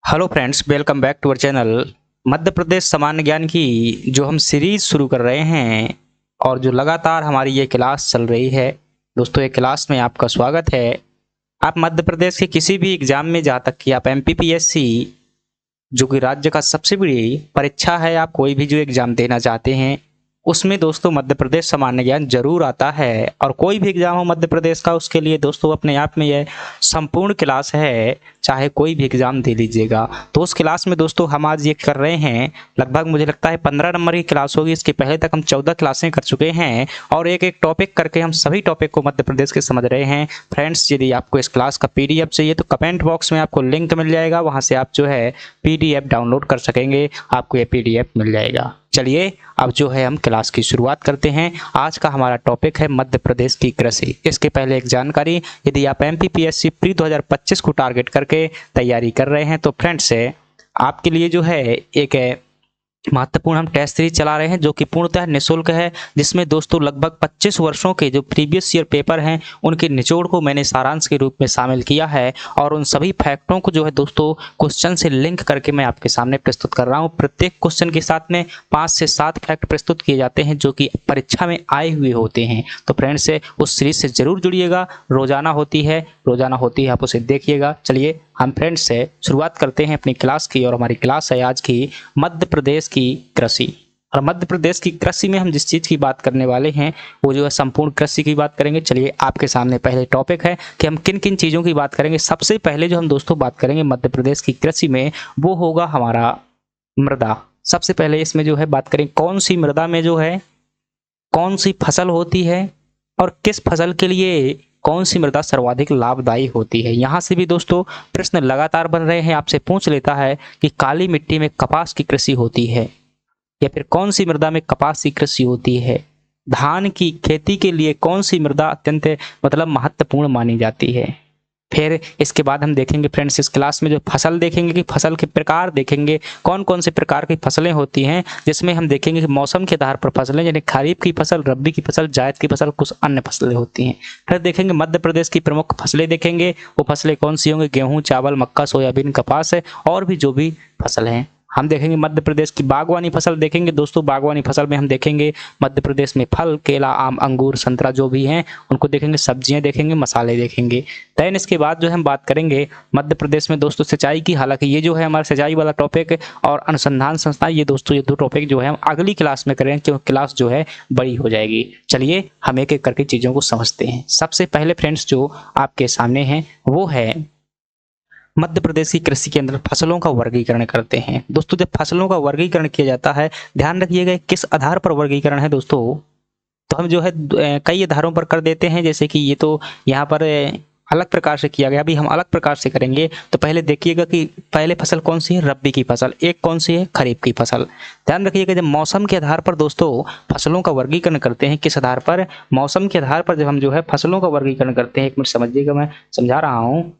Hello friends, welcome back to our channel. Madhya Pradesh सामान्य ज्ञान की जो हम सीरीज शुरू कर रहे हैं और जो लगातार हमारी ये क्लास चल रही है दोस्तों, ये क्लास में आपका स्वागत है। आप मध्य प्रदेश के किसी भी एग्जाम में, जहाँ तक कि आप एमपीपीएससी जो कि राज्य का सबसे बड़ी परीक्षा है, आप कोई भी जो एग्जाम देना चाहते हैं उसमें दोस्तों मध्य प्रदेश सामान्य ज्ञान जरूर आता है। और कोई भी एग्जाम हो मध्य प्रदेश का, उसके लिए दोस्तों अपने आप में यह संपूर्ण क्लास है, चाहे कोई भी एग्जाम दे लीजिएगा। तो उस क्लास में दोस्तों हम आज ये कर रहे हैं, लगभग मुझे लगता है 15 नंबर की क्लास होगी। इसके पहले तक हम 14 क्लासें कर चुके हैं और एक एक टॉपिक करके हम सभी टॉपिक को मध्य प्रदेश के समझ रहे हैं। फ्रेंड्स, यदि आपको इस क्लास का पीडीएफ चाहिए तो कमेंट बॉक्स में आपको लिंक मिल जाएगा, वहां से आप जो है पीडीएफ डाउनलोड कर सकेंगे, आपको ये पीडीएफ मिल जाएगा। चलिए अब जो है हम क्लास की शुरुआत करते हैं। आज का हमारा टॉपिक है मध्य प्रदेश की कृषि। इसके पहले एक जानकारी, यदि आप एमपीपीएससी प्री 2025 को टारगेट करके तैयारी कर रहे हैं तो फ्रेंड्स आपके लिए जो है एक महत्वपूर्ण हम टेस्ट सीरीज चला रहे हैं जो कि पूर्णतः निःशुल्क है, जिसमें दोस्तों लगभग 25 वर्षों के जो प्रीवियस ईयर पेपर हैं उनके निचोड़ को मैंने सारांश के रूप में शामिल किया है और उन सभी फैक्टों को जो है दोस्तों क्वेश्चन से लिंक करके मैं आपके सामने प्रस्तुत कर रहा हूं। प्रत्येक क्वेश्चन के साथ में 5 से 7 फैक्ट प्रस्तुत किए जाते हैं जो कि परीक्षा में आए हुए होते हैं। तो फ्रेंड्स उस सीरीज से जरूर जुड़िएगा, रोजाना होती है, आप उसे देखिएगा। चलिए हम फ्रेंड्स से शुरुआत करते हैं अपनी क्लास की, और हमारी क्लास है आज की मध्य प्रदेश की कृषि। और मध्य प्रदेश की कृषि में हम जिस चीज़ की बात करने वाले हैं वो जो है संपूर्ण कृषि की बात करेंगे। चलिए आपके सामने पहले टॉपिक है कि हम किन किन चीज़ों की बात करेंगे। सबसे पहले जो हम दोस्तों बात करेंगे मध्य प्रदेश की कृषि में वो होगा हमारा मृदा। सबसे पहले इसमें जो है बात करें कौन सी मृदा में जो है कौन सी फसल होती है और किस फसल के लिए कौन सी मृदा सर्वाधिक लाभदायी होती है। यहाँ से भी दोस्तों प्रश्न लगातार बन रहे हैं, आपसे पूछ लेता है कि काली मिट्टी में कपास की कृषि होती है या फिर कौन सी मृदा में कपास की कृषि होती है। धान की खेती के लिए कौन सी मृदा अत्यंत महत्वपूर्ण मानी जाती है। फिर इसके बाद हम देखेंगे फ्रेंड्स इस क्लास में जो फसल देखेंगे कि फसल के प्रकार देखेंगे, कौन कौन से प्रकार की फसलें होती हैं, जिसमें हम देखेंगे कि मौसम के आधार पर फसलें, यानी खरीफ की फसल, रबी की फसल, जायद की फसल, कुछ अन्य फसलें होती हैं। फिर देखेंगे मध्य प्रदेश की प्रमुख फसलें देखेंगे, वो फसलें कौन सी होंगी, गेहूँ, चावल, मक्का, सोयाबीन, कपास है और भी जो भी फसल हैं। हम देखेंगे मध्य प्रदेश की बागवानी फसल देखेंगे दोस्तों। बागवानी फसल में हम देखेंगे मध्य प्रदेश में फल, केला, आम, अंगूर, संतरा जो भी हैं उनको देखेंगे, सब्जियां देखेंगे, मसाले देखेंगे। देन इसके बाद जो हम बात करेंगे मध्य प्रदेश में दोस्तों सिंचाई की। हालांकि ये जो है हमारा सिंचाई वाला टॉपिक और अनुसंधान संस्था, ये दोस्तों ये दो टॉपिक जो है हम अगली क्लास में करेंगे क्योंकि क्लास जो है बड़ी हो जाएगी। चलिए हम एक एक करके चीज़ों को समझते हैं। सबसे पहले फ्रेंड्स जो आपके सामने हैं वो है मध्य प्रदेश की कृषि के अंदर फसलों का वर्गीकरण करते हैं। दोस्तों जब फसलों का वर्गीकरण किया जाता है, ध्यान रखिएगा किस आधार पर वर्गीकरण है दोस्तों। तो हम जो है कई आधारों पर कर देते हैं, जैसे कि ये तो यहाँ पर अलग प्रकार से किया गया, अभी हम अलग प्रकार से करेंगे। तो पहले देखिएगा कि पहले फसल कौन सी है, रबी की फसल, एक कौन सी है, खरीफ की फसल। ध्यान रखिएगा जब मौसम के आधार पर दोस्तों फसलों का वर्गीकरण करते हैं, किस आधार पर, मौसम के आधार पर जब हम जो है फसलों का वर्गीकरण करते हैं, एक मिनट समझिएगा मैं समझा रहा हूँ।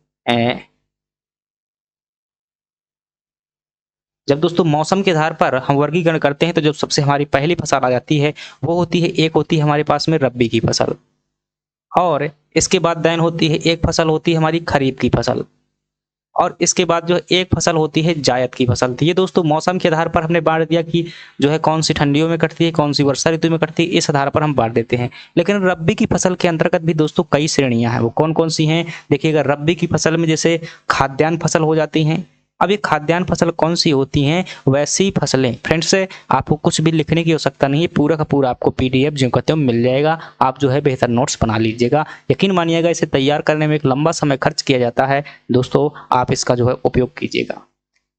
जब दोस्तों मौसम के आधार पर हम वर्गीकरण करते हैं तो जो सबसे हमारी पहली फसल आ जाती है वो होती है, एक होती है हमारे पास में रबी की फसल, और इसके बाद देन होती है एक फसल होती है हमारी खरीफ की फसल, और इसके बाद जो एक फसल होती है जायद की फसल। तो ये दोस्तों मौसम के आधार पर हमने बांट दिया कि जो है कौन सी ठंडियों में कटती है, कौन सी वर्षा ऋतु में कटती है, इस आधार पर हम बांट देते हैं। लेकिन रबी की फसल के अंतर्गत भी दोस्तों कई श्रेणियां हैं, वो कौन कौन सी हैं देखिएगा। रबी की फसल में जैसे खाद्यान्न फसल हो जाती हैं। अब ये खाद्यान्न फसल कौन सी होती हैं, वैसी फसलें फ्रेंड्स आपको कुछ भी लिखने की आवश्यकता नहीं है, पूरा का पूरा आपको पीडीएफ जो कहते हो मिल जाएगा। आप जो है बेहतर नोट्स बना लीजिएगा। यकीन मानिएगा इसे तैयार करने में एक लंबा समय खर्च किया जाता है दोस्तों, आप इसका जो है उपयोग कीजिएगा।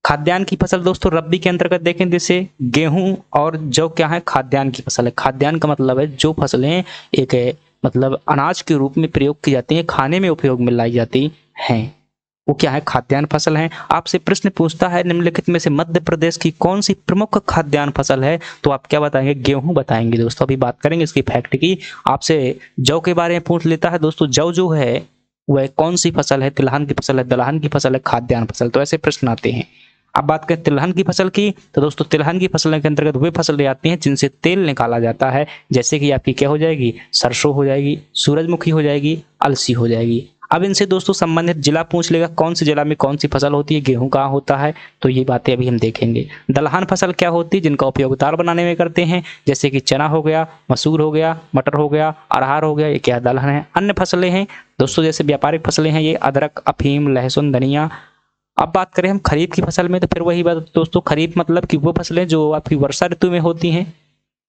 खाद्यान्न की फसल दोस्तों रबी के अंतर्गत देखें जैसे गेहूं और जौ क्या है, खाद्यान्न की फसल है। खाद्यान्न का मतलब है जो फसलें एक अनाज के रूप में प्रयोग की जाती हैं, खाने में उपयोग में लाई जाती हैं, वो क्या है, खाद्यान्न फसल है। आपसे प्रश्न पूछता है निम्नलिखित में से मध्य प्रदेश की कौन सी प्रमुख खाद्यान्न फसल है, तो आप क्या बताएंगे, गेहूं बताएंगे दोस्तों। अभी बात करेंगे इसकी फैक्ट की। आपसे जौ के बारे में पूछ लेता है दोस्तों, जौ जो है वह कौन सी फसल है, तिलहन की फसल है, दलहन की फसल है, खाद्यान्न फसल, तो ऐसे प्रश्न आते हैं। अब बात करें तिलहन की फसल की तो दोस्तों तिलहन की फसल के अंतर्गत वे फसलें आती हैं जिनसे तेल निकाला जाता है, जैसे कि आपकी क्या हो जाएगी, सरसों हो जाएगी, सूरजमुखी हो जाएगी, अलसी हो जाएगी। अब इनसे दोस्तों संबंधित जिला पूछ लेगा, कौन से जिला में कौन सी फसल होती है, गेहूं कहाँ होता है, तो ये बातें अभी हम देखेंगे। दलहन फसल क्या होती है, जिनका उपयोग दाल बनाने में करते हैं, जैसे कि चना हो गया, मसूर हो गया, मटर हो गया, अरहर हो गया, ये क्या दलहन है। अन्य फसलें हैं दोस्तों, जैसे व्यापारिक फसलें हैं, ये अदरक, अफीम, लहसुन, धनिया। अब बात करें हम खरीफ की फसल में, तो फिर वही बात दोस्तों, खरीफ मतलब कि वो फसलें जो आपकी वर्षा ऋतु में होती हैं,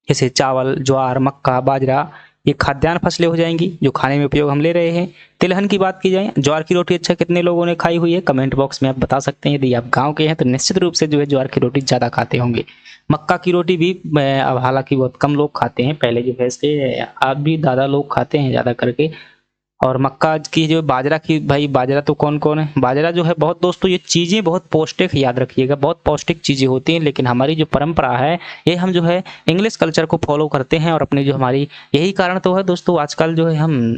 जैसे चावल, ज्वार, मक्का, बाजरा, ये खाद्यान्न फसलें हो जाएंगी जो खाने में उपयोग हम ले रहे हैं। तिलहन की बात की जाए, ज्वार की रोटी अच्छा कितने लोगों ने खाई हुई है, कमेंट बॉक्स में आप बता सकते हैं। यदि आप गांव के हैं तो निश्चित रूप से जो है ज्वार की रोटी ज़्यादा खाते होंगे। मक्का की रोटी भी अब हालांकि बहुत कम लोग खाते हैं, पहले जो है इसके अब भी दादा लोग खाते हैं ज़्यादा करके। और मक्का की जो बाजरा की, भाई बाजरा तो कौन कौन है, बाजरा जो है बहुत दोस्तों, ये चीज़ें बहुत पौष्टिक, याद रखिएगा बहुत पौष्टिक चीज़ें होती हैं, लेकिन हमारी जो परंपरा है ये हम जो है इंग्लिश कल्चर को फॉलो करते हैं, और अपनी जो हमारी, यही कारण तो है दोस्तों आजकल जो है हम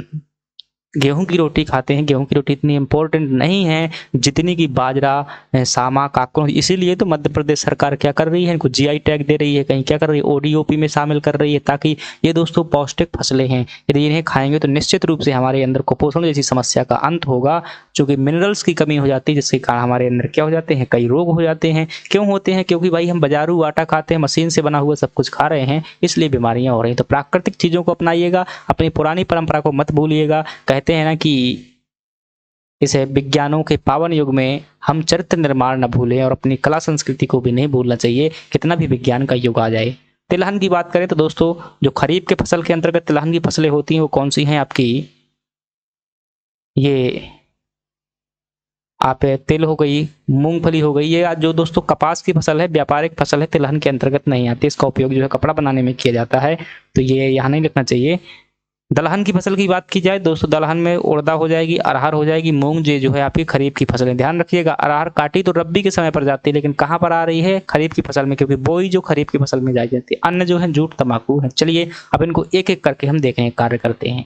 गेहूं की रोटी खाते हैं। गेहूं की रोटी इतनी इम्पोर्टेंट नहीं है जितनी कि बाजरा, सामा, काकरों। इसीलिए तो मध्य प्रदेश सरकार क्या कर रही है, इनको जीआई टैग दे रही है, कहीं क्या कर रही है, ओडीओपी में शामिल कर रही है, ताकि ये दोस्तों पौष्टिक फसलें हैं, यदि इन्हें खाएंगे तो निश्चित रूप से हमारे अंदर कुपोषण जैसी समस्या का अंत होगा, चूँकि मिनरल्स की कमी हो जाती है, जिसके कारण हमारे अंदर क्या हो जाते हैं, कई रोग हो जाते हैं। क्यों होते हैं, क्योंकि भाई हम बाजारू आटा खाते हैं, मशीन से बना हुआ सब कुछ खा रहे हैं, इसलिए बीमारियां हो रही हैं। तो प्राकृतिक चीज़ों को अपनाइएगा, अपनी पुरानी परंपरा को मत भूलिएगा। कहते हैं ना कि इसे विज्ञानों के पावन युग में हम चरित्र निर्माण न भूलें, और अपनी कला संस्कृति को भी नहीं भूलना चाहिए, कितना भी विज्ञान का युग आ जाए। तिलहन की बात करें तो दोस्तों, जो खरीफ के फसल के अंतर्गत तिलहन की फसलें होती हैं वो कौन सी हैं आपकी, ये आप तिल हो गई, मूंगफली हो गई, ये जो दोस्तों कपास की फसल है, व्यापारिक फसल है, तिलहन के अंतर्गत नहीं आती। इसका उपयोग जो है कपड़ा बनाने में किया जाता है, तो ये यहाँ नहीं लिखना चाहिए। दलहन की फसल की बात की जाए दोस्तों, दलहन में उड़दा हो जाएगी, अरहर हो जाएगी, मूंग जो है आपकी खरीफ की फसलें। ध्यान रखिएगा, अरहर काटी तो रब्बी के समय पर जाती है, लेकिन कहाँ पर आ रही है, खरीफ की फसल में, क्योंकि बोई जो खरीफ की फसल में जाई जाती है। अन्य जो है जूट, तंबाकू है। चलिए अब इनको एक एक करके हम देखें, कार्य करते हैं।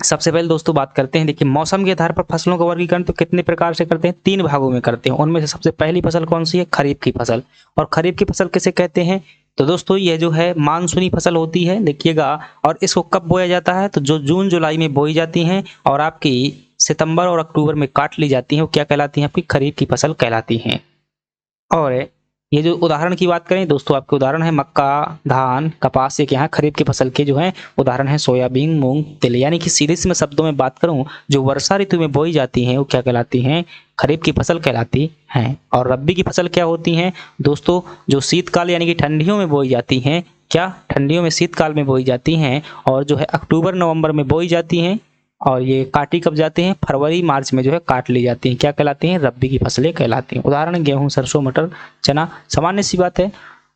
सबसे पहले दोस्तों बात करते हैं, देखिए मौसम के आधार पर फसलों का वर्गीकरण तो कितने प्रकार से करते हैं, 3 भागों में करते हैं। उनमें से सबसे पहली फसल कौन सी है, खरीफ की फसल। और खरीफ की फसल किसे कहते हैं, तो दोस्तों यह जो है मानसूनी फसल होती है, देखिएगा। और इसको कब बोया जाता है, तो जो जून जुलाई में बोई जाती हैं और आपकी सितंबर और अक्टूबर में काट ली जाती हैं, वो क्या कहलाती हैं, आपकी खरीफ की फसल कहलाती हैं। और ये जो उदाहरण की बात करें दोस्तों, आपके उदाहरण है मक्का, धान, कपास, ये यहाँ खरीफ की फसल के जो है उदाहरण है सोयाबीन, मूंग, तिल। यानी कि सीधे से मैं शब्दों में बात करूं, जो वर्षा ऋतु में बोई जाती हैं वो क्या कहलाती हैं, खरीफ की फसल कहलाती हैं। और रब्बी की फसल क्या होती हैं दोस्तों, जो शीतकाल यानी कि ठंडियों में बोई जाती हैं, क्या ठंडियों में शीतकाल में बोई जाती हैं, और जो है अक्टूबर नवंबर में बोई जाती हैं, और ये काटी कब जाते हैं, फरवरी मार्च में जो है काट ली जाती हैं, क्या कहलाती हैं, रब्बी की फसलें कहलाती हैं। उदाहरण गेहूं, सरसों, मटर, चना, सामान्य सी बात है।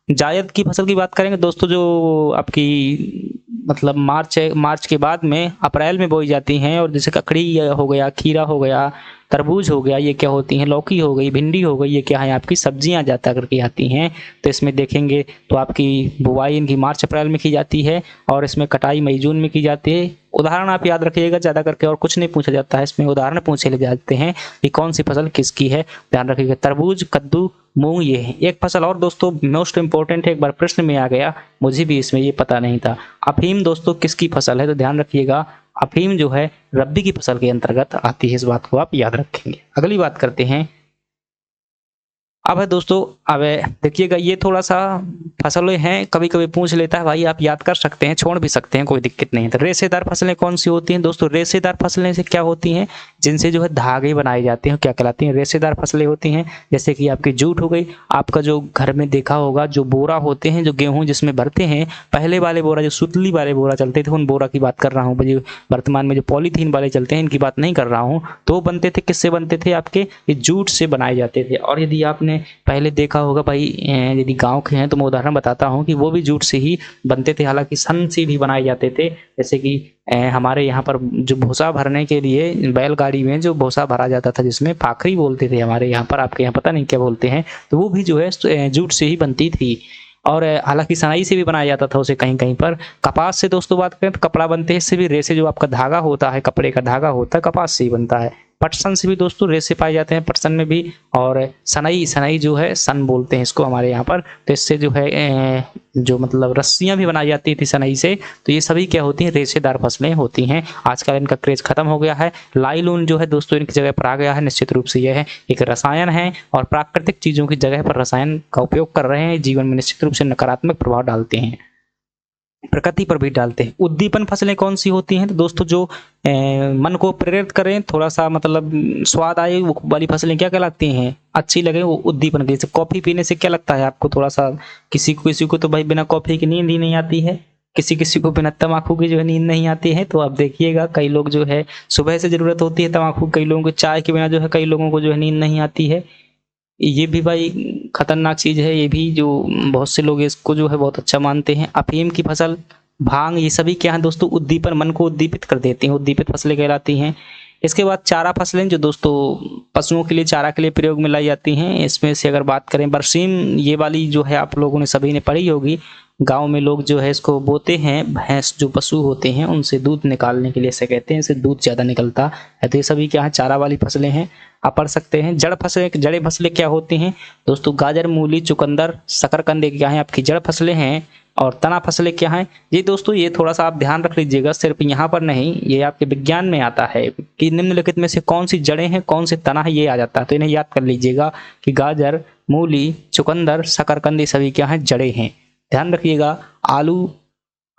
जायद की फसल की बात करेंगे दोस्तों, जो आपकी मतलब मार्च के बाद में अप्रैल में बोई जाती हैं, और जैसे ककड़ी हो गया, खीरा हो गया, तरबूज हो गया, ये क्या होती हैं, लौकी हो गई, भिंडी हो गई, ये क्या है आपकी सब्जियां जाता करके आती हैं। तो इसमें देखेंगे तो आपकी बुवाई इनकी मार्च अप्रैल में की जाती है, और इसमें कटाई मई जून में की जाती है। उदाहरण आप याद रखिएगा, ज़्यादा करके और कुछ नहीं पूछा जाता है, इसमें उदाहरण पूछे ले जाते हैं कि कौन सी फसल किसकी है। ध्यान रखिएगा, तरबूज, कद्दू, मूंग, ये है। एक फसल और दोस्तों मोस्ट इंपॉर्टेंट है, एक बार प्रश्न में आ गया, मुझे भी इसमें ये पता नहीं था। अफीम दोस्तों किसकी फसल है, तो ध्यान रखिएगा अफीम जो है रब्बी की फसल के अंतर्गत आती है, इस बात को आप याद रखेंगे। अगली बात करते हैं, अब है दोस्तों, अब देखिएगा ये थोड़ा सा फसलें हैं, कभी कभी पूछ लेता है भाई, आप याद कर सकते हैं, छोड़ भी सकते हैं, कोई दिक्कत नहीं है। तो रेशेदार फसलें कौन सी होती हैं दोस्तों, रेशेदार फसलें से क्या होती हैं, जिनसे जो है धागे बनाए जाते हैं, क्या कहलाती हैं, रेशेदार फसलें होती हैं। जैसे कि आपकी जूट हो गई, आपका जो घर में देखा होगा जो बोरा होते हैं, जो गेहूँ जिसमें भरते हैं, पहले वाले बोरा, जो सुतली वाले बोरा चलते थे, उन बोरा की बात कर रहा हूँ। मुझे वर्तमान में जो पॉलीथीन वाले चलते हैं इनकी बात नहीं कर रहा हूँ। तो बनते थे, किससे बनते थे, आपके ये जूट से बनाए जाते थे। और यदि आपने पहले देखा होगा भाई, यदि गांव के हैं तो मैं उदाहरण बताता हूं कि वो भी जूट से ही बनते थे, हालांकि सन से भी बनाए जाते थे। जैसे कि हमारे यहाँ पर जो भूसा भरने के लिए बैलगाड़ी में जो भूसा भरा जाता था, जिसमें फाखरी बोलते थे हमारे यहाँ पर, आपके यहाँ पता नहीं क्या बोलते हैं, तो वो भी जो है जूट से ही बनती थी। और हालांकि सनाई से भी बनाया जाता था उसे कहीं कहीं पर। कपास से दोस्तों बात करें तो कपड़ा बनते हैं, इससे भी रेशे जो आपका धागा होता है, कपड़े का धागा होता है, कपास से ही बनता है। पटसन से भी दोस्तों रेशे पाए जाते हैं, पटसन में भी। और सनई, सनई जो है सन बोलते हैं इसको हमारे यहाँ पर, तो इससे जो है जो मतलब रस्सियाँ भी बनाई जाती थी सनई से। तो ये सभी क्या होती हैं, रेशेदार फसलें होती हैं। आजकल इनका क्रेज खत्म हो गया है, लाइलून जो है दोस्तों इनकी जगह पर आ गया है। निश्चित रूप से यह है एक रसायन है और प्राकृतिक चीज़ों की जगह पर रसायन का उपयोग कर रहे हैं, जीवन में निश्चित रूप से नकारात्मक प्रभाव डालते हैं, प्रकृति पर भी डालते हैं। उद्दीपन फसलें कौन सी होती हैं, तो दोस्तों जो मन को प्रेरित करें, थोड़ा सा मतलब स्वाद आए, वो वाली फसलें क्या कहलाती हैं, अच्छी लगे, वो उद्दीपन। जैसे कॉफी पीने से क्या लगता है आपको, थोड़ा सा किसी को तो भाई बिना कॉफी की नींद ही नहीं आती है, किसी को बिना तम्बाकू की जो है नींद नहीं आती है। तो आप देखिएगा कई लोग जो है सुबह से जरूरत होती है तम्बाकू, कई लोगों को चाय के बिना जो है कई लोगों को जो है नींद नहीं आती है। ये भी भाई खतरनाक चीज है, ये भी जो बहुत से लोग इसको जो है बहुत अच्छा मानते हैं। अफीम की फसल, भांग, ये सभी क्या है दोस्तों, उद्दीपन, मन को उद्दीपित कर देती हैं, उद्दीपित फसलें कहलाती हैं। इसके बाद चारा फसलें जो दोस्तों पशुओं के लिए चारा के लिए प्रयोग में लाई जाती हैं। इसमें से अगर बात करें बरसीम, ये वाली जो है आप लोगों ने सभी ने पढ़ी होगी। गांव में लोग जो है इसको बोते हैं, भैंस जो पशु होते हैं उनसे दूध निकालने के लिए इसे कहते हैं, इससे दूध ज़्यादा निकलता है। तो ये सभी क्या है, चारा वाली फसलें हैं, आप पढ़ सकते हैं। जड़ फसलें, जड़े फसलें क्या होती हैं दोस्तों, गाजर, मूली, चुकंदर, शकरकंद क्या है आपकी जड़ फसलें हैं। और तना फसलें क्या हैं, ये दोस्तों ये थोड़ा सा आप ध्यान रख लीजिएगा, सिर्फ यहाँ पर नहीं, ये आपके विज्ञान में आता है कि निम्नलिखित में से कौन सी जड़ें हैं, कौन से तना है, ये आ जाता है। तो इन्हें याद कर लीजिएगा कि गाजर, मूली, चुकंदर, शकरकंद ये सभी क्या हैं, जड़ें हैं। ध्यान रखिएगा। आलू,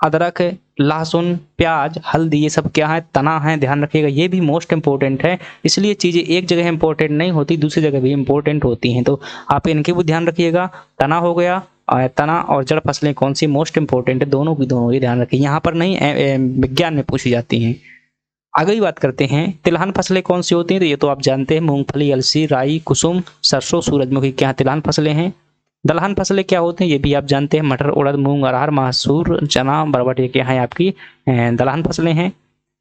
अदरक, लहसुन, प्याज, हल्दी, ये सब क्या है, तना है, ध्यान रखिएगा। ये भी मोस्ट इंपॉर्टेंट है, इसलिए चीज़ें एक जगह इंपॉर्टेंट नहीं होती, दूसरी जगह भी इंपॉर्टेंट होती हैं, तो आप इनके भी ध्यान रखिएगा। तना हो गया, तना और जड़ फसलें कौन सी मोस्ट इंपॉर्टेंट है, दोनों की दोनों, ये ध्यान रखिए, यहाँ पर नहीं विज्ञान में पूछी जाती हैं। आगे ही बात करते हैं, तिलहन फसलें कौन सी होती हैं, तो ये तो आप जानते हैं, मूंगफली, अलसी, राई, कुसुम, सरसों, सूरजमुखी क्या तिलहन फसलें हैं। दलहन फसलें क्या होती हैं, ये भी आप जानते हैं, मटर, उड़द, मूंग, अरहर, मसूर, चना, बरबट, ये क्या है आपकी दलहन फसलें हैं।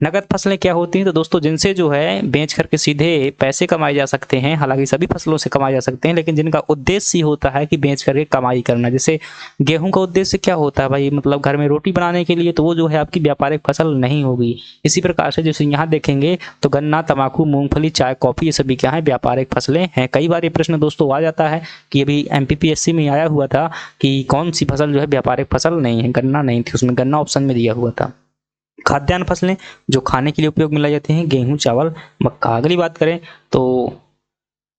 नगद फसलें क्या होती हैं, तो दोस्तों जिनसे जो है बेच करके सीधे पैसे कमाए जा सकते हैं, हालांकि सभी फसलों से कमाए जा सकते हैं, लेकिन जिनका उद्देश्य ही होता है कि बेच करके कमाई करना। जैसे गेहूं का उद्देश्य क्या होता है भाई, मतलब घर में रोटी बनाने के लिए, तो वो जो है आपकी व्यापारिक फसल नहीं होगी। इसी प्रकार से जैसे यहाँ देखेंगे तो गन्ना, तंबाकू, मूंगफली, चाय, कॉफी, ये सभी क्या है, व्यापारिक फसलें हैं। कई बार ये प्रश्न दोस्तों आ जाता है कि अभी MPPSC में आया हुआ था कि कौन सी फसल जो है व्यापारिक फसल नहीं है, गन्ना नहीं थी, उसमें गन्ना ऑप्शन में दिया हुआ था। खाद्यान्न फसलें जो खाने के लिए उपयोग में लाई जाती हैं, गेहूं, चावल, मक्का। अगली बात करें तो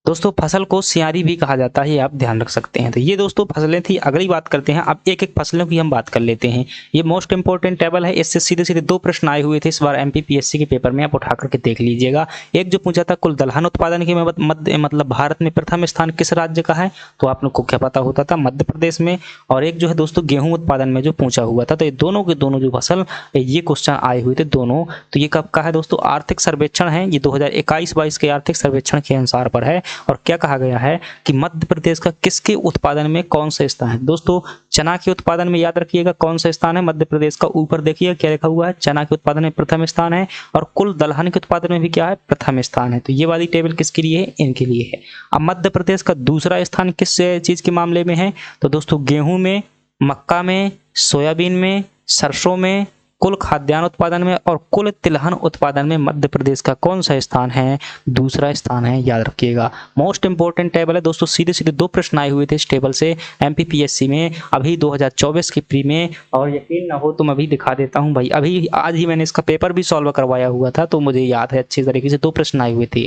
दोस्तों फसल को सियारी भी कहा जाता है, ये आप ध्यान रख सकते हैं। तो ये दोस्तों फसलें थी। अगली बात करते हैं, अब एक एक फसलों की हम बात कर लेते हैं। ये मोस्ट इंपॉर्टेंट टेबल है, इससे सीधे सीधे दो प्रश्न आए हुए थे इस बार MPPSC के पेपर में, आप उठा करके देख लीजिएगा। एक जो पूछा था कुल दलहन उत्पादन के मतलब भारत में प्रथम स्थान किस राज्य का है, तो आप लोग को क्या पता होता था, मध्य प्रदेश में। और एक जो है दोस्तों गेहूं उत्पादन में जो पूछा हुआ था, तो ये दोनों के दोनों जो फसल ये क्वेश्चन आए हुए थे दोनों। तो ये कब का है दोस्तों, आर्थिक सर्वेक्षण है, ये 2021-22 के आर्थिक सर्वेक्षण के अनुसार पर है। और क्या कहा गया है कि मध्य प्रदेश का किसके उत्पादन में कौन सा स्थान है। दोस्तों चना के उत्पादन में याद रखिएगा कौन सा स्थान है मध्य प्रदेश का, ऊपर देखिए क्या लिखा हुआ है, चना के उत्पादन में प्रथम स्थान है, और कुल दलहन के उत्पादन में भी क्या है, प्रथम स्थान है। तो ये वाली टेबल किसके लिए है, इनके लिए है। अब मध्य प्रदेश का दूसरा स्थान किस चीज के मामले में है, तो दोस्तों गेहूं में, मक्का में, सोयाबीन में, सरसों में, कुल खाद्यान्न उत्पादन में और कुल तिलहन उत्पादन में मध्य प्रदेश का कौन सा स्थान है, दूसरा स्थान है, याद रखिएगा। मोस्ट इंपोर्टेंट टेबल है दोस्तों, सीधे सीधे दो प्रश्न आए हुए थे इस टेबल से MPPSC में अभी 2024 के प्री में। और यकीन ना हो तो मैं अभी दिखा देता हूं भाई, अभी आज ही मैंने इसका पेपर भी सॉल्व करवाया हुआ था, तो मुझे याद है अच्छी तरीके से, दो प्रश्न आए हुए थे।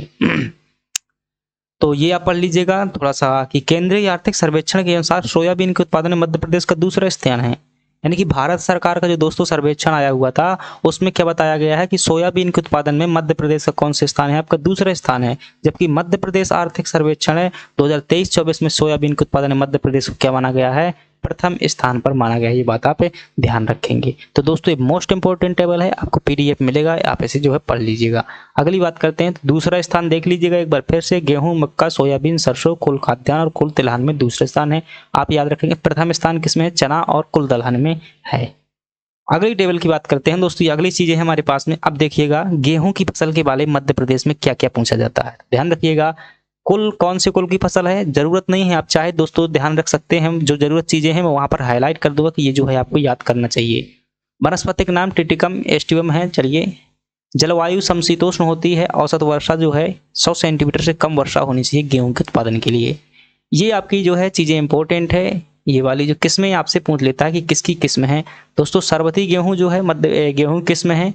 तो ये आप पढ़ लीजिएगा थोड़ा सा कि केंद्रीय आर्थिक सर्वेक्षण के अनुसार सोयाबीन के उत्पादन में मध्य प्रदेश का दूसरा स्थान है। यानी कि भारत सरकार का जो दोस्तों सर्वेक्षण आया हुआ था उसमें क्या बताया गया है कि सोयाबीन के उत्पादन में मध्य प्रदेश का कौन सा स्थान है, आपका दूसरा स्थान है। जबकि मध्य प्रदेश आर्थिक सर्वेक्षण है 2023-24 में सोयाबीन के उत्पादन में मध्य प्रदेश को क्या माना गया है, प्रथम स्थान पर माना गया है। ये बात आप ध्यान रखेंगे। तो दोस्तों ये मोस्ट इंपोर्टेंट टेबल है, आपको PDF मिलेगा, आप इसे जो है पढ़ लीजिएगा। अगली बात करते हैं, तो दूसरा स्थान देख लीजिएगा एक बार फिर से, गेहूं, मक्का, सोयाबीन, सरसों, कुल खाद्यान्न और कुल तिलहन में दूसरा स्थान है। आप याद रखेंगे प्रथम स्थान किसमें है, चना और कुल दलहन में है। अगली टेबल की बात करते हैं दोस्तों, ये अगली चीजें हैं हमारे पास में। अब देखिएगा गेहूं की फसल के बारे में मध्य प्रदेश में क्या क्या पूछा जाता है, ध्यान रखिएगा। कुल कौन से कुल की फसल है, जरूरत नहीं है, आप चाहे दोस्तों ध्यान रख सकते हैं, जो जरूरत चीजें हैं मैं वहां पर हाईलाइट कर दूंगा कि ये जो है आपको याद करना चाहिए। वनस्पतिक नाम टिटिकम एस्टिवम है, चलिए जलवायु समशीतोष्ण होती है। औसत वर्षा जो है 100 सेंटीमीटर से कम वर्षा होनी चाहिए गेहूं के उत्पादन के लिए। ये आपकी जो है चीज़ें इंपॉर्टेंट है। ये वाली जो किस्में आपसे पूछ लेता है कि किसकी किस्म है। दोस्तों सरबती गेहूं जो है मध्य गेहूं किस्म है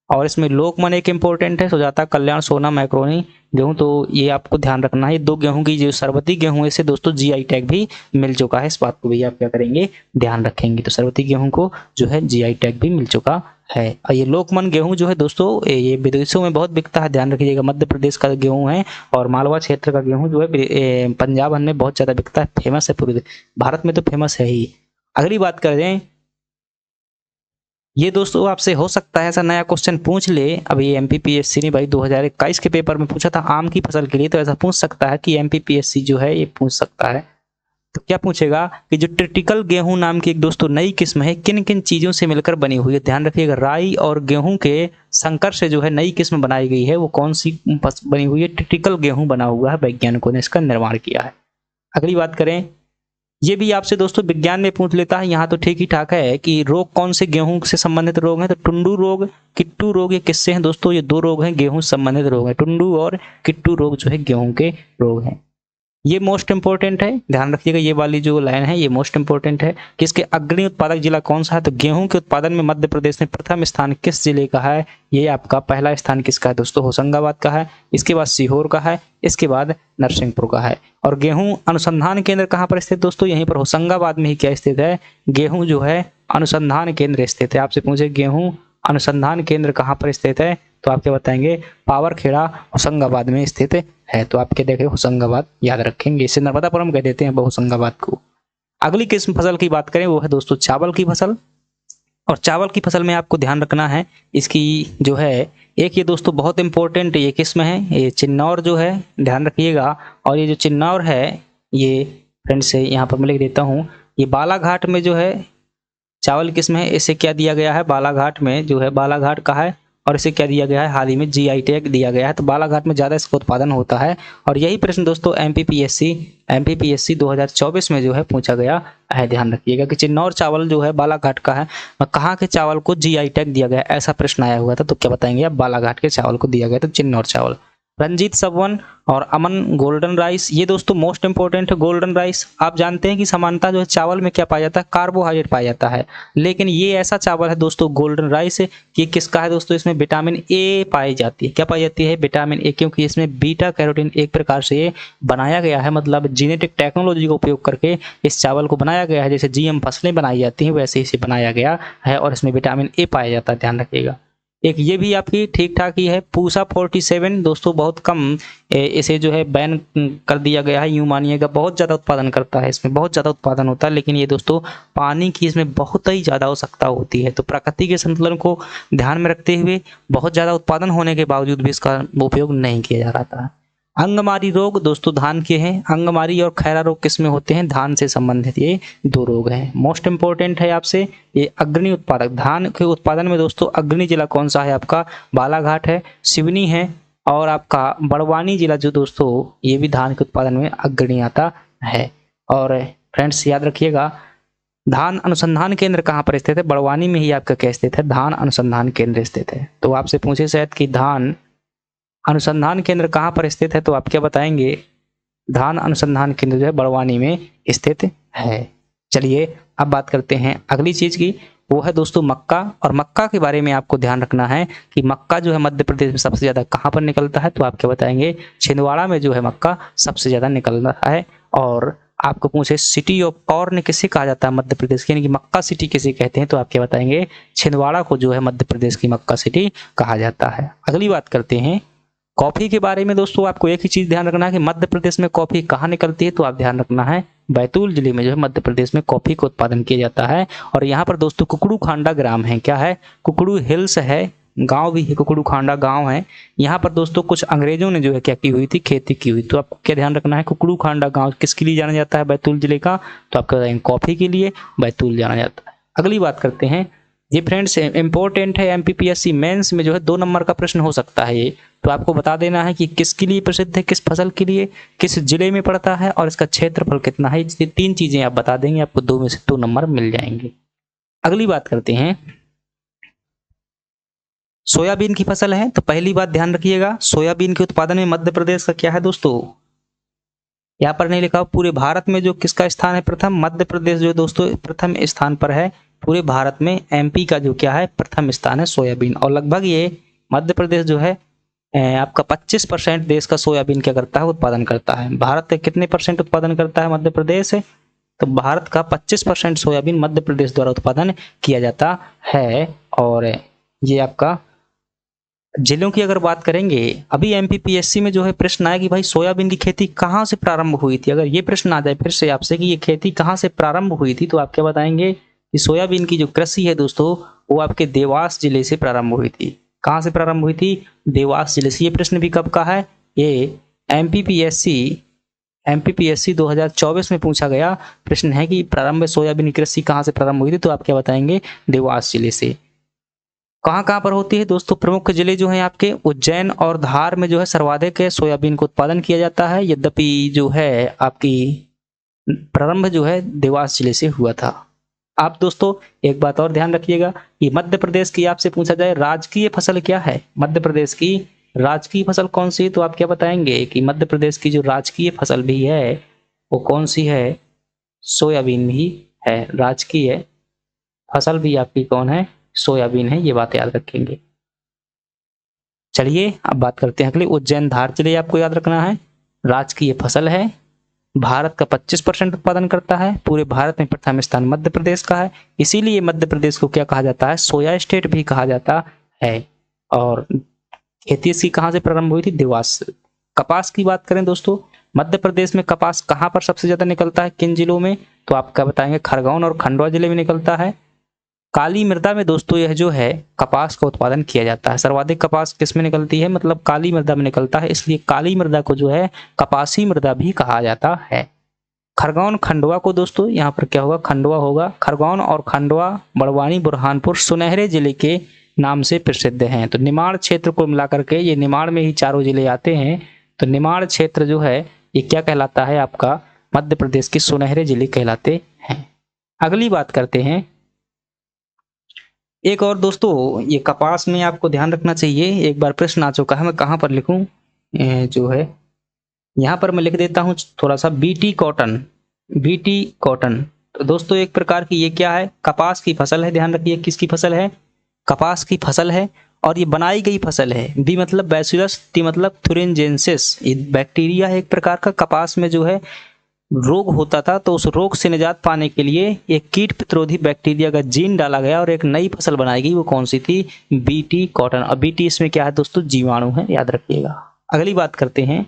और इसमें लोकमन एक इंपॉर्टेंट है, सुजाता, कल्याण, सोना, मैक्रोनी गेहूं। तो ये आपको ध्यान रखना है। 2 गेहूं की जो सरबती गेहूं है इसे दोस्तों जीआई टैग भी मिल चुका है। इस बात को भी आप क्या करेंगे, ध्यान रखेंगे। तो सरबती गेहूं को जो है जीआई टैग भी मिल चुका है। और ये लोकमन गेहूं जो है दोस्तों ये विदेशों में बहुत बिकता है, ध्यान रखिएगा। मध्य प्रदेश का गेहूं है और मालवा क्षेत्र का गेहूं जो है पंजाब में बहुत ज़्यादा बिकता है, फेमस है, पूरे भारत में तो फेमस है ही। अगली बात करें, ये दोस्तों आपसे हो सकता है ऐसा नया क्वेश्चन पूछ ले। अब ये एमपीपीएससी ने भाई 2021 के पेपर में पूछा था आम की फसल के लिए, तो ऐसा पूछ सकता है कि एमपीपीएससी जो है ये पूछ सकता है। तो क्या पूछेगा कि जो ट्रिटिकल गेहूं नाम की एक दोस्तों नई किस्म है किन किन चीजों से मिलकर बनी हुई है। ध्यान रखिएगा, राई और गेहूं के संकर से जो है नई किस्म बनाई गई है, वो कौन सी बनी हुई है। ट्रिटिकल गेहूं बना हुआ है, वैज्ञानिकों ने इसका निर्माण किया है। अगली बात करें, ये भी आपसे दोस्तों विज्ञान में पूछ लेता है, यहाँ तो ठीक ही ठाक है कि रोग कौन से गेहूं से संबंधित रोग हैं। तो टुंडू रोग, किट्टू रोग, ये किससे हैं दोस्तों, ये 2 रोग हैं गेहूं से संबंधित रोग हैं। टुंडू और किट्टू रोग जो है गेहूं के रोग हैं। ये मोस्ट इंपॉर्टेंट है, ध्यान रखिएगा। ये वाली जो लाइन है ये मोस्ट इंपॉर्टेंट है कि इसके अग्रणी उत्पादक जिला कौन सा है। तो गेहूं के उत्पादन में मध्य प्रदेश में प्रथम स्थान किस जिले का है। ये आपका पहला स्थान किसका है दोस्तों, होशंगाबाद का है। इसके बाद सीहोर का है, इसके बाद नरसिंहपुर का है। और गेहूं अनुसंधान केंद्र कहाँ पर स्थित दोस्तों, यहीं पर होशंगाबाद में ही क्या स्थित है, गेहूं जो है अनुसंधान केंद्र स्थित है। आपसे पूछे गेहूं अनुसंधान केंद्र कहाँ पर स्थित है, तो आप क्या बताएंगे, पावरखेड़ा होशंगाबाद में स्थित है। तो आपके देखे होशंगाबाद याद रखेंगे, इसे नर्मदापुरम कह देते हैं होशंगाबाद को। अगली किस्म फसल की बात करें वो है दोस्तों चावल की फसल। और चावल की फसल में आपको ध्यान रखना है इसकी जो है एक ये दोस्तों बहुत इंपॉर्टेंट ये किस्म है, ये चिन्नौर जो है, ध्यान रखिएगा। और ये जो चिन्नौर है ये फ्रेंड से यहाँ पर मैं लिख देता हूँ, ये बालाघाट में जो है चावल किस्म है, इसे क्या दिया गया है, बालाघाट में जो है, बालाघाट का है और इसे क्या दिया गया है, हाल ही में जीआई टैग दिया गया है। तो बालाघाट में ज़्यादा इसका उत्पादन होता है। और यही प्रश्न दोस्तों एमपीपीएससी 2024 में जो है पूछा गया है। ध्यान रखिएगा कि चिन्नौर चावल जो है बालाघाट का है, कहाँ के चावल को जीआई टैग दिया गया, ऐसा प्रश्न आया हुआ था। तो क्या बताएंगे आप, बालाघाट के चावल को दिया गया, तो चिन्नौर चावल। रंजीत सवन और अमन गोल्डन राइस, ये दोस्तों मोस्ट इंपॉर्टेंट है। गोल्डन राइस आप जानते हैं कि समानता जो है चावल में क्या पाया जाता है, कार्बोहाइड्रेट पाया जाता है। लेकिन ये ऐसा चावल है दोस्तों गोल्डन राइस, ये किसका है दोस्तों, इसमें विटामिन ए पाई जाती है। क्या पाई जाती है, विटामिन ए, क्योंकि इसमें बीटा कैरोटीन एक प्रकार से बनाया गया है, मतलब जेनेटिक टेक्नोलॉजी का उपयोग करके इस चावल को बनाया गया है। जैसे जीएम फसलें बनाई जाती हैं वैसे इसे बनाया गया है और इसमें विटामिन ए पाया जाता है, ध्यान रखिएगा। एक ये भी आपकी ठीक ठाक ही है। पूसा 47 दोस्तों बहुत कम इसे जो है बैन कर दिया गया है, यूं मानिएगा। बहुत ज़्यादा उत्पादन करता है, इसमें बहुत ज़्यादा उत्पादन होता है, लेकिन ये दोस्तों पानी की इसमें बहुत ही ज़्यादा आवश्यकता होती है। तो प्रकृति के संतुलन को ध्यान में रखते हुए बहुत ज़्यादा उत्पादन होने के बावजूद भी इसका उपयोग नहीं किया जा रहा था। अंगमारी रोग दोस्तों धान के हैं। अंगमारी और खैरा रोग किस में होते हैं, धान से संबंधित ये 2 रोग हैं। मोस्ट इंपॉर्टेंट है आपसे ये अग्रणी उत्पादक, धान के उत्पादन में दोस्तों अग्रणी जिला कौन सा है आपका, बालाघाट है, सिवनी है और आपका बड़वानी जिला जो दोस्तों ये भी धान के उत्पादन में अग्रणी आता है। और फ्रेंड्स याद रखिएगा, धान अनुसंधान केंद्र कहाँ पर स्थित है, बड़वानी में ही आपका क्या स्थित है, धान अनुसंधान केंद्र स्थित है। तो आपसे पूछे शायद कि धान अनुसंधान केंद्र कहाँ पर स्थित है, तो आप क्या बताएंगे, धान अनुसंधान केंद्र जो है बड़वानी में स्थित है। चलिए अब बात करते हैं अगली चीज की, वो है दोस्तों मक्का। और मक्का के बारे में आपको ध्यान रखना है कि मक्का जो है मध्य प्रदेश में सबसे ज्यादा कहाँ पर निकलता है, तो आप क्या बताएंगे, छिंदवाड़ा में जो है मक्का सबसे ज्यादा निकलता है। और आपको पूछे सिटी ऑफ कॉर्न किसे कहा जाता है मध्य प्रदेश की, यानी कि मक्का सिटी किसे कहते हैं, तो आप क्या बताएंगे, छिंदवाड़ा को जो है मध्य प्रदेश की मक्का सिटी कहा जाता है। अगली बात करते हैं कॉफी के बारे में। दोस्तों आपको एक ही चीज ध्यान रखना है कि मध्य प्रदेश में कॉफी कहाँ निकलती है, तो आप ध्यान रखना है बैतूल जिले में जो है मध्य प्रदेश में कॉफी का उत्पादन किया जाता है। और यहाँ पर दोस्तों कुकड़ू खांडा ग्राम है, क्या है, कुकड़ू हिल्स है, गांव भी है, कुकड़ू खांडा गांव है। यहाँ पर दोस्तों कुछ अंग्रेजों ने जो है क्या की हुई थी, खेती की हुई। तो आपको क्या ध्यान रखना है, कुकड़ू खांडा गांव किसके लिए जाना जाता है, बैतूल जिले का, तो आपको बताएंगे कॉफी के लिए बैतूल जाना जाता है। अगली बात करते हैं, ये फ्रेंड्स इंपॉर्टेंट है, एमपीपीएससी मेंस में जो है 2 नंबर का प्रश्न हो सकता है ये। तो आपको बता देना है कि किसके लिए प्रसिद्ध है, किस फसल के लिए, किस जिले में पड़ता है और इसका क्षेत्रफल कितना है। ये 3 चीजें आप बता देंगे, आपको 2 में से 2 नंबर मिल जाएंगे। अगली बात करते हैं सोयाबीन की फसल है। तो पहली बात ध्यान रखिएगा, सोयाबीन के उत्पादन में मध्य प्रदेश का क्या है दोस्तों, यहाँ पर नहीं लिखा, पूरे भारत में जो किसका स्थान है प्रथम, मध्य प्रदेश जो दोस्तों प्रथम स्थान पर है। पूरे भारत में एमपी का जो क्या है प्रथम स्थान है सोयाबीन। और लगभग ये मध्य प्रदेश जो है आपका 25% देश का सोयाबीन क्या करता है उत्पादन करता है। भारत कितने परसेंट उत्पादन करता है मध्य प्रदेश, तो भारत का 25% सोयाबीन मध्य प्रदेश द्वारा उत्पादन किया जाता है। और ये आपका जिलों की अगर बात करेंगे, अभी एमपीपीएससी में जो है प्रश्न आया कि भाई सोयाबीन की खेती कहाँ से प्रारंभ हुई थी। अगर ये प्रश्न आ जाए फिर से आपसे कि ये खेती कहाँ से प्रारंभ हुई थी, तो आप क्या बताएंगे कि सोयाबीन की जो कृषि है दोस्तों वो आपके देवास जिले से प्रारंभ हुई थी। कहाँ से प्रारंभ हुई थी, देवास जिले से। ये प्रश्न भी कब का है, ये एमपीपीएससी 2024 में पूछा गया प्रश्न है कि प्रारंभ सोयाबीन की कृषि कहाँ से प्रारंभ हुई थी, तो आप क्या बताएंगे देवास जिले से। कहाँ कहाँ पर होती है दोस्तों, प्रमुख जिले जो हैं आपके उज्जैन और धार में जो है सर्वाधिक सोयाबीन को उत्पादन किया जाता है। यद्यपि जो है आपकी प्रारंभ जो है देवास जिले से हुआ था। आप दोस्तों एक बात और ध्यान रखिएगा, ये मध्य प्रदेश की आपसे पूछा जाए राजकीय फसल क्या है, मध्य प्रदेश की राजकीय फसल कौन सी है, तो आप क्या बताएंगे कि मध्य प्रदेश की जो राजकीय फसल भी है वो कौन सी है, सोयाबीन भी है। राजकीय फसल भी आपकी कौन है, सोयाबीन है। ये बात याद रखेंगे। चलिए अब बात करते हैं अगले, उज्जैन धार जिले आपको याद रखना है। राजकीय फसल है, भारत का 25% उत्पादन करता है। पूरे भारत में प्रथम स्थान मध्य प्रदेश का है, इसीलिए मध्य प्रदेश को क्या कहा जाता है, सोया स्टेट भी कहा जाता है। और खेती इसकी कहाँ से प्रारंभ हुई थी, देवास से। कपास की बात करें दोस्तों, मध्य प्रदेश में कपास कहाँ पर सबसे ज्यादा निकलता है, किन जिलों में, तो आप क्या बताएंगे खरगोन और खंडवा जिले में निकलता है। काली मृदा में दोस्तों यह जो है कपास का उत्पादन किया जाता है। सर्वाधिक कपास किस में निकलती है, मतलब काली मृदा में निकलता है, इसलिए काली मृदा को जो है कपासी मृदा भी कहा जाता है। खरगोन खंडवा को दोस्तों यहाँ पर क्या होगा, खंडवा होगा। खरगोन और खंडवा बड़वानी बुरहानपुर सुनहरे जिले के नाम से प्रसिद्ध हैं। तो निमाड़ क्षेत्र को मिलाकर के, ये निमाड़ में ही चारों जिले आते हैं, तो निमाड़ क्षेत्र जो है ये क्या कहलाता है आपका, मध्य प्रदेश के सुनहरे जिले कहलाते हैं। अगली बात करते हैं एक और दोस्तों, ये कपास में आपको ध्यान रखना चाहिए, एक बार प्रश्न आ चुका है, मैं कहाँ पर लिखूं, जो है यहाँ पर मैं लिख देता हूँ थोड़ा सा, बीटी कॉटन। बीटी कॉटन तो दोस्तों एक प्रकार की ये क्या है, कपास की फसल है। ध्यान रखिए किसकी फसल है, कपास की फसल है। और ये बनाई गई फसल है। बी मतलब बैसिलस, टी मतलब थुरिनजेंसिस, ये बैक्टीरिया है एक प्रकार का। कपास में जो है रोग होता था, तो उस रोग से निजात पाने के लिए एक कीट प्रतिरोधी बैक्टीरिया का जीन डाला गया और एक नई फसल बनाई गई। वो कौन सी थी, बीटी कॉटन। और बीटी इसमें क्या है दोस्तों, जीवाणु है, याद रखिएगा। अगली बात करते हैं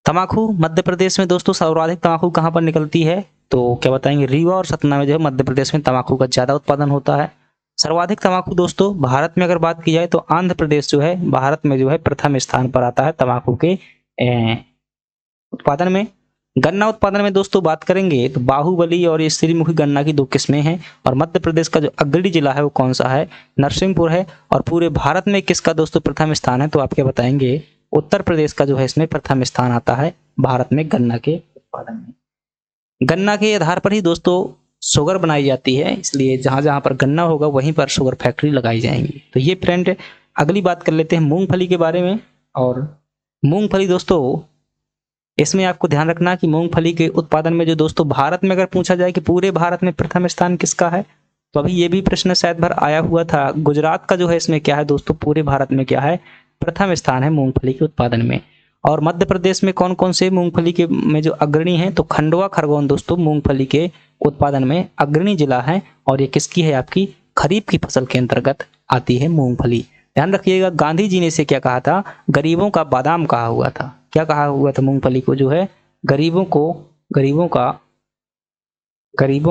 तंबाकू। मध्य प्रदेश में दोस्तों सर्वाधिक तंबाकू कहाँ पर निकलती है, तो क्या बताएंगे, रीवा और सतना में जो है मध्य प्रदेश में तंबाकू का ज्यादा उत्पादन होता है। सर्वाधिक तंबाकू दोस्तों भारत में अगर बात की जाए तो आंध्र प्रदेश जो है भारत में जो है प्रथम स्थान पर आता है तंबाकू के उत्पादन में। गन्ना उत्पादन में दोस्तों बात करेंगे तो बाहुबली और ये श्रीमुखी गन्ना की दो किस्में हैं। और मध्य प्रदेश का जो अग्रणी जिला है वो कौन सा है, नरसिंहपुर है। और पूरे भारत में किसका दोस्तों प्रथम स्थान है, तो आप क्या बताएंगे, उत्तर प्रदेश का जो है इसमें प्रथम स्थान आता है भारत में गन्ना के उत्पादन में। गन्ना के आधार पर ही दोस्तों शुगर बनाई जाती है, इसलिए जहां जहां पर गन्ना होगा वहीं पर शुगर फैक्ट्री लगाई जाएंगी। तो ये फ्रेंड, अगली बात कर लेते हैं मूंगफली के बारे में। और मूंगफली दोस्तों इसमें आपको ध्यान रखना कि मूंगफली के उत्पादन में जो दोस्तों भारत में अगर पूछा जाए कि पूरे भारत में प्रथम स्थान किसका है, तो अभी ये भी प्रश्न शायद भर आया हुआ था। गुजरात का जो है इसमें क्या है दोस्तों, पूरे भारत में क्या है, प्रथम स्थान है मूंगफली के उत्पादन में। और मध्य प्रदेश में कौन कौन से मूंगफली के में जो अग्रणी हैं, तो खंडवा खरगोन दोस्तों मूंगफली के उत्पादन में अग्रणी जिला है। और ये किसकी है, आपकी खरीफ की फसल के अंतर्गत आती है मूंगफली। ध्यान रखिएगा, गांधी जी ने इसे क्या कहा था, गरीबों का बादाम कहा हुआ था। क्या कहा हुआ था, मूंगफली को जो है गरीबों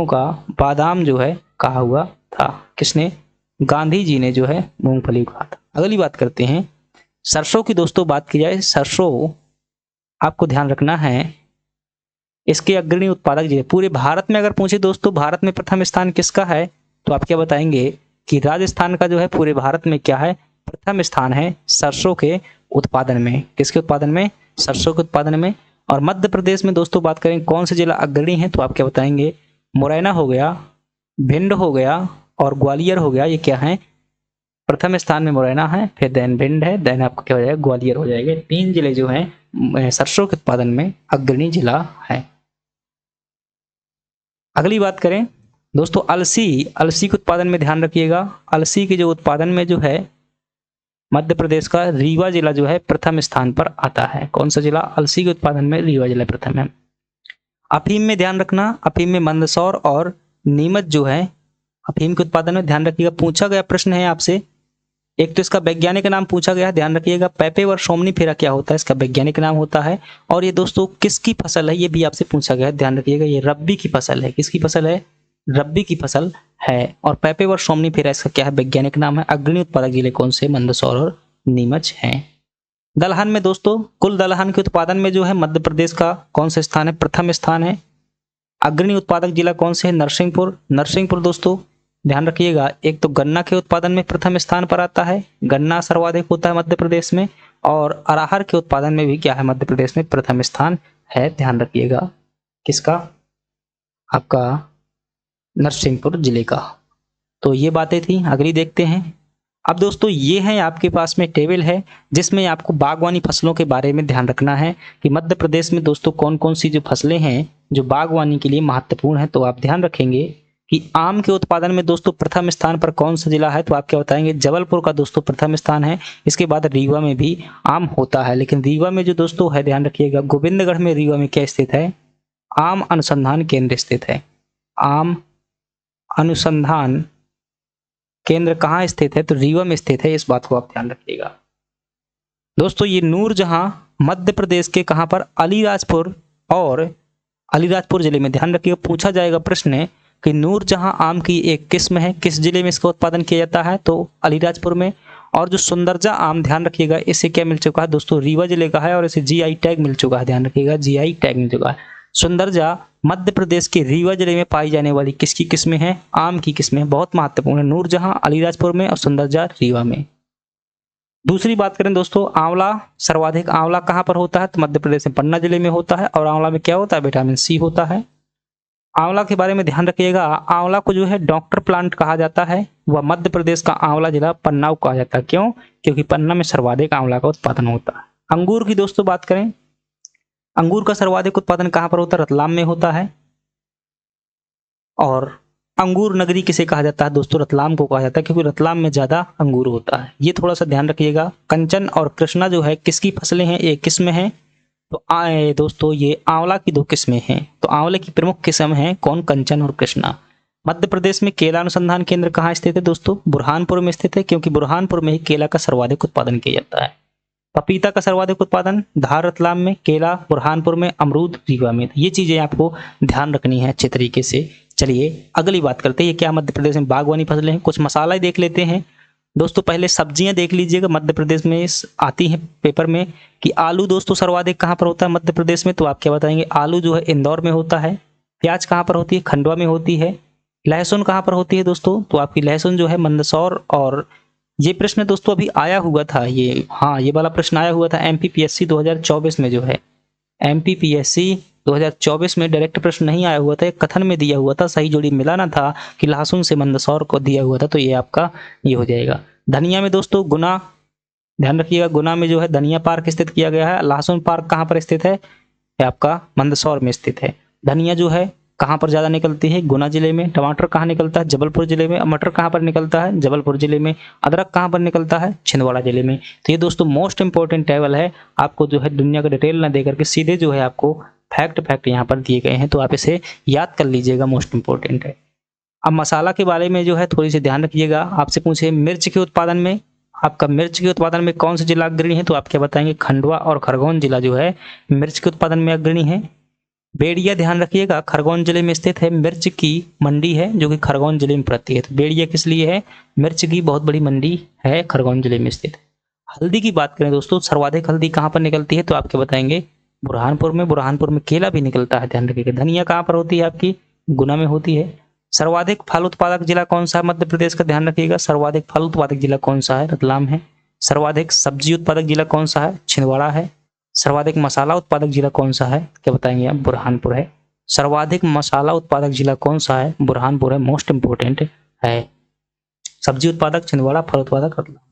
का बादाम जो है कहा हुआ था। किसने, गांधी जी ने जो है मूंगफली को कहा था। अगली बात करते हैं सरसों की। दोस्तों बात की जाए सरसों, आपको ध्यान रखना है इसके अग्रणी उत्पादक जिले पूरे भारत में अगर पूछे दोस्तों भारत में प्रथम स्थान किसका है, तो आप क्या बताएंगे कि राजस्थान का जो है पूरे भारत में क्या है, प्रथम स्थान है सरसों के उत्पादन में। किसके उत्पादन में, सरसों के उत्पादन में। और मध्य प्रदेश में दोस्तों बात करें कौन से जिला अग्रणी है, तो आप क्या बताएंगे, मुरैना हो गया, भिंड हो गया और ग्वालियर हो गया, ये क्या है प्रथम स्थान में मुरैना है, फिर देन भिंड है, देन आपका क्या हो जाएगा, ग्वालियर हो जाएगा। 3 जिले जो हैं सरसों के उत्पादन में अग्रणी जिला है। अगली बात करें दोस्तों, अलसी के उत्पादन में ध्यान रखिएगा। अलसी के जो उत्पादन में जो है मध्य प्रदेश का रीवा जिला जो है प्रथम स्थान पर आता है। कौन सा जिला? अलसी के उत्पादन में रीवा जिला प्रथम है। अफीम में ध्यान रखना, अफीम में मंदसौर और नीमच जो है अफीम के उत्पादन में ध्यान रखिएगा। पूछा गया प्रश्न है आपसे, एक तो इसका वैज्ञानिक नाम पूछा गया, ध्यान रखिएगा। पेपेवर सोमनीफेरा क्या होता है, इसका वैज्ञानिक नाम होता है। और ये दोस्तों किसकी फसल है, ये भी आपसे पूछा गया है, ध्यान रखिएगा। ये रब्बी की फसल है। किसकी फसल है? रब्बी की फसल है। और पेपेवर सोमनीफेरा इसका क्या है, वैज्ञानिक नाम है। अग्रणी उत्पादक जिले कौन से? मंदसौर और नीमच हैं। दलहन में दोस्तों, कुल दलहन के उत्पादन में जो है मध्य प्रदेश का कौन सा स्थान है? प्रथम स्थान है। अग्रणी उत्पादक जिला कौन से है? नरसिंहपुर। नरसिंहपुर दोस्तों ध्यान रखिएगा, एक तो गन्ना के उत्पादन में प्रथम स्थान पर आता है, गन्ना सर्वाधिक होता है मध्य प्रदेश में। और अरहर के उत्पादन में भी क्या है, मध्य प्रदेश में प्रथम स्थान है। ध्यान रखिएगा किसका? आपका नरसिंहपुर जिले का। तो ये बातें थी। अगली देखते हैं। अब दोस्तों ये है आपके पास में टेबल है जिसमें आपको बागवानी फसलों के बारे में ध्यान रखना है कि मध्य प्रदेश में दोस्तों कौन कौन सी जो फसलें हैं जो बागवानी के लिए महत्वपूर्ण है। तो आप ध्यान रखेंगे कि आम के उत्पादन में दोस्तों प्रथम स्थान पर कौन सा जिला है, तो आप क्या बताएंगे? जबलपुर का दोस्तों प्रथम स्थान है। इसके बाद रीवा में भी आम होता है, लेकिन रीवा में जो दोस्तों है ध्यान रखिएगा, गोविंदगढ़ में रीवा में क्या स्थित है? आम अनुसंधान केंद्र स्थित है। आम अनुसंधान केंद्र कहाँ स्थित है? तो रीवा में स्थित है। इस बात को आप ध्यान रखिएगा। दोस्तों ये नूरजहां मध्य प्रदेश के कहां पर? अलीराजपुर और अलीराजपुर जिले में। ध्यान रखिएगा, पूछा जाएगा प्रश्न कि नूरजहां आम की एक किस्म है, किस जिले में इसका उत्पादन किया जाता है? तो अलीराजपुर में। और जो सुंदरजा आम, ध्यान रखिएगा, इसे क्या मिल चुका है दोस्तों? रीवा जिले का है और इसे जीआई टैग मिल चुका है। ध्यान रखिएगा, जीआई टैग मिल चुका है। सुंदरजा मध्य प्रदेश के रीवा जिले में पाई जाने वाली किसकी किस्में हैं? आम की किस्में। बहुत महत्वपूर्ण है। नूरजहां अलीराजपुर में और सुंदरजा रीवा में। दूसरी बात करें दोस्तों, आंवला, सर्वाधिक आंवला कहां पर होता है? तो मध्य प्रदेश में पन्ना जिले में होता है। और आंवला में क्या होता है? विटामिन सी होता है। आंवला के बारे में ध्यान रखिएगा, आंवला को जो है डॉक्टर प्लांट कहा जाता है। वह मध्य प्रदेश का आंवला जिला पन्ना को कहा जाता है। क्यों? क्योंकि पन्ना में सर्वाधिक आंवला का उत्पादन होता है। अंगूर की दोस्तों बात करें, अंगूर का सर्वाधिक उत्पादन कहां पर होता है? रतलाम में होता है। और अंगूर नगरी किसे कहा जाता है दोस्तों? रतलाम को कहा जाता है, क्योंकि रतलाम में ज्यादा अंगूर होता है। ये थोड़ा सा ध्यान रखिएगा। कंचन और कृष्णा जो है किसकी फसलें हैं? एक किस्म है। तो आए दोस्तों ये आंवला की 2 किस्में हैं। तो आंवले की प्रमुख किस्म है कौन? कंचन और कृष्णा। मध्य प्रदेश में केला अनुसंधान केंद्र कहाँ स्थित है दोस्तों? बुरहानपुर में स्थित है, क्योंकि बुरहानपुर में ही केला का सर्वाधिक उत्पादन किया जाता है। पपीता का सर्वाधिक उत्पादन धार रतलाम में, केला बुरहानपुर में, अमरूद रीवा में। ये चीजें आपको ध्यान रखनी है अच्छे तरीके से। चलिए अगली बात करते हैं, ये क्या मध्य प्रदेश में बागवानी फसलें हैं। कुछ मसाला देख लेते हैं दोस्तों। पहले सब्जियां देख लीजिएगा, मध्य प्रदेश में आती हैं पेपर में कि आलू दोस्तों सर्वाधिक कहां पर होता है मध्य प्रदेश में? तो आप क्या बताएंगे? आलू जो है इंदौर में होता है। प्याज कहां पर होती है? खंडवा में होती है। लहसुन कहां पर होती है दोस्तों? तो आपकी लहसुन जो है मंदसौर। और ये प्रश्न दोस्तों अभी आया हुआ था, ये हाँ ये वाला प्रश्न आया हुआ था एमपीपीएससी 2024 में जो है। एमपीपीएससी 2024 में डायरेक्ट प्रश्न नहीं आया हुआ था, एक कथन में दिया हुआ था, सही जोड़ी मिला ना था कि लहसुन से मंदसौर को दिया हुआ था। तो ये आपका ये हो जाएगा। धनिया में दोस्तों गुना, ध्यान रखिएगा, गुना में जो है धनिया पार्क स्थित किया गया है। लहसुन पार्क कहाँ पर स्थित है? ये आपका मंदसौर में स्थित है। धनिया जो है कहाँ पर ज्यादा निकलती है? गुना जिले में। टमाटर कहाँ निकलता है? जबलपुर जिले में। मटर कहाँ पर निकलता है? जबलपुर जिले में। अदरक कहाँ पर निकलता है? छिंदवाड़ा जिले में। तो ये दोस्तों मोस्ट इंपॉर्टेंट टेबल है। आपको जो है दुनिया का डिटेल ना देकर के सीधे जो है आपको फैक्ट यहाँ पर दिए गए हैं, तो आप इसे याद कर लीजिएगा, मोस्ट इंपॉर्टेंट है। अब मसाला के बारे में जो है थोड़ी सी ध्यान रखिएगा। आपसे पूछे मिर्च के उत्पादन में, आपका मिर्च के उत्पादन में कौन सा जिला अग्रणी है? तो आप क्या बताएंगे? खंडवा और खरगोन जिला जो है मिर्च के उत्पादन में अग्रणी है। बेड़िया ध्यान रखिएगा खरगोन जिले में स्थित है। मिर्च की मंडी है जो कि खरगोन जिले में पड़ती है। तो बेड़िया किस लिए है? मिर्च की बहुत बड़ी मंडी है, खरगोन जिले में स्थित है। हल्दी की बात करें दोस्तों, सर्वाधिक हल्दी कहाँ पर निकलती है? तो आप क्या बताएंगे? बुरहानपुर में। बुरहानपुर में केला भी निकलता है, ध्यान रखिएगा। धनिया कहाँ पर होती है? आपकी गुना में होती है। सर्वाधिक फल उत्पादक जिला कौन सा है मध्य प्रदेश का? ध्यान रखिएगा, सर्वाधिक फल उत्पादक जिला कौन सा है? रतलाम है। सर्वाधिक सब्जी उत्पादक जिला कौन सा है? छिंदवाड़ा है। सर्वाधिक मसाला उत्पादक जिला कौन सा है? क्या बताएंगे आप? बुरहानपुर है। सर्वाधिक मसाला उत्पादक जिला कौन सा है? बुरहानपुर है, मोस्ट इंपोर्टेंट है। सब्जी उत्पादक छिंदवाड़ा, फल उत्पादक रतलाम।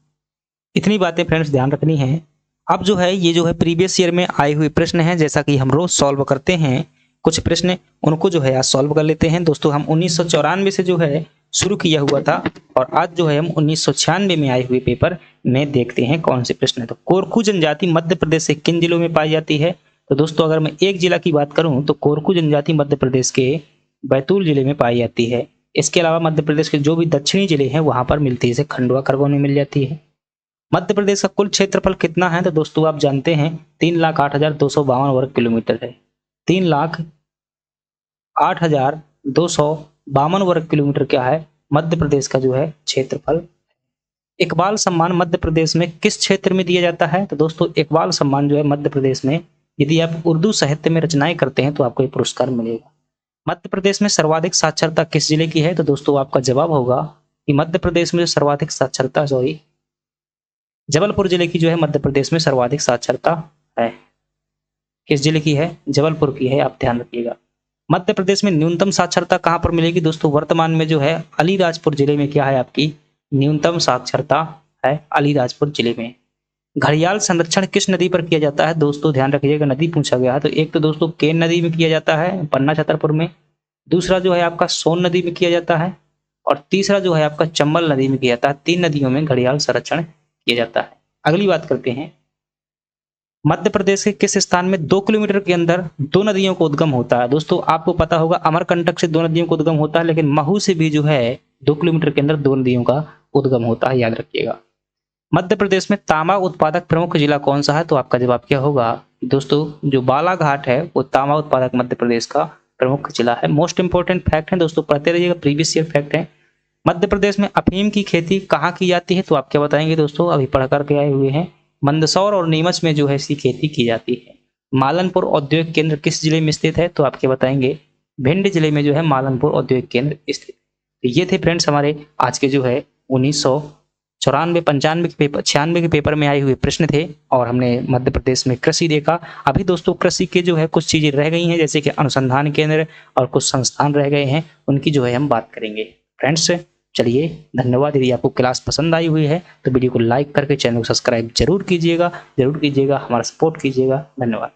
इतनी बातें फ्रेंड्स ध्यान रखनी है। अब जो है ये जो है प्रीवियस ईयर में आए हुए प्रश्न हैं, जैसा कि हम रोज सॉल्व करते हैं कुछ प्रश्न, उनको जो है आज सॉल्व कर लेते हैं। दोस्तों हम 1994 से जो है शुरू किया हुआ था और आज जो है हम 1996 में आए हुए पेपर में देखते हैं कौन से प्रश्न है। तो कोरकू जनजाति मध्य प्रदेश के किन जिलों में पाई जाती है? तो दोस्तों अगर मैं एक जिला की बात करूं तो कोरकू जनजाति मध्य प्रदेश के बैतूल जिले में पाई जाती है। इसके अलावा मध्य प्रदेश के जो भी दक्षिणी जिले हैं वहां पर मिलती है, जैसे खंडवा खरगोन में मिल जाती है। मध्य प्रदेश का कुल क्षेत्रफल कितना है? तो दोस्तों आप जानते हैं 3,08,252 वर्ग किलोमीटर है। 3,08,252 वर्ग किलोमीटर क्या है? मध्य प्रदेश का जो है क्षेत्रफल। इकबाल सम्मान मध्य प्रदेश में किस क्षेत्र में दिया जाता है? तो दोस्तों इकबाल सम्मान जो है मध्य प्रदेश में, यदि आप उर्दू साहित्य में रचनाएं करते हैं तो आपको ये पुरस्कार मिलेगा। मध्य प्रदेश में सर्वाधिक साक्षरता किस जिले की है? तो दोस्तों आपका जवाब होगा कि मध्य प्रदेश में जो सर्वाधिक साक्षरता जबलपुर जिले की जो है मध्य प्रदेश में सर्वाधिक साक्षरता है। किस जिले की है? जबलपुर की है, आप ध्यान रखिएगा। मध्य प्रदेश में न्यूनतम साक्षरता कहां पर मिलेगी? दोस्तों वर्तमान में जो है अलीराजपुर जिले में क्या है आपकी न्यूनतम साक्षरता है, अलीराजपुर जिले में। घड़ियाल संरक्षण किस नदी पर किया जाता है? दोस्तों ध्यान रखिएगा, नदी पूछा गया है तो एक तो दोस्तों केन नदी में किया जाता है पन्ना छतरपुर में, दूसरा जो है आपका सोन नदी में किया जाता है और तीसरा जो है आपका चंबल नदी में किया जाता है। 3 नदियों में घड़ियाल संरक्षण किया जाता है। अगली बात करते हैं, मध्य प्रदेश के किस स्थान में 2 किलोमीटर के अंदर 2 नदियों का उद्गम होता है? दोस्तों आपको पता होगा अमरकंटक से 2 नदियों का उद्गम होता है, लेकिन महू से भी जो है 2 किलोमीटर के अंदर 2 नदियों का उद्गम होता है, याद रखिएगा। मध्य प्रदेश में तांबा उत्पादक प्रमुख जिला कौन सा है? तो आपका जवाब क्या होगा? दोस्तों जो बालाघाट है वो तांबा उत्पादक मध्य प्रदेश का प्रमुख जिला है। मोस्ट इंपोर्टेंट फैक्ट है दोस्तों, पढ़ते रहिएगा, प्रीवियस ईयर फैक्ट है। मध्य प्रदेश में अफीम की खेती कहाँ की जाती है? तो आप क्या बताएंगे दोस्तों? अभी पढ़ करके आए हुए हैं, मंदसौर और नीमच में जो है इसकी खेती की जाती है। मालनपुर औद्योगिक केंद्र किस जिले में स्थित है? तो आप क्या बताएंगे? भिंड जिले में जो है मालनपुर औद्योगिक केंद्र स्थित। तो ये थे फ्रेंड्स हमारे आज के जो है 1994, 95 के पेपर, 96 के पेपर में आए हुए प्रश्न थे और हमने मध्य प्रदेश में कृषि देखा। अभी दोस्तों कृषि के जो है कुछ चीजें रह गई हैं, जैसे कि अनुसंधान केंद्र और कुछ संस्थान रह गए हैं, उनकी जो है हम बात करेंगे। फ्रेंड्स चलिए धन्यवाद। यदि आपको क्लास पसंद आई हुई है तो वीडियो को लाइक करके चैनल को सब्सक्राइब जरूर कीजिएगा, हमारा सपोर्ट कीजिएगा। धन्यवाद।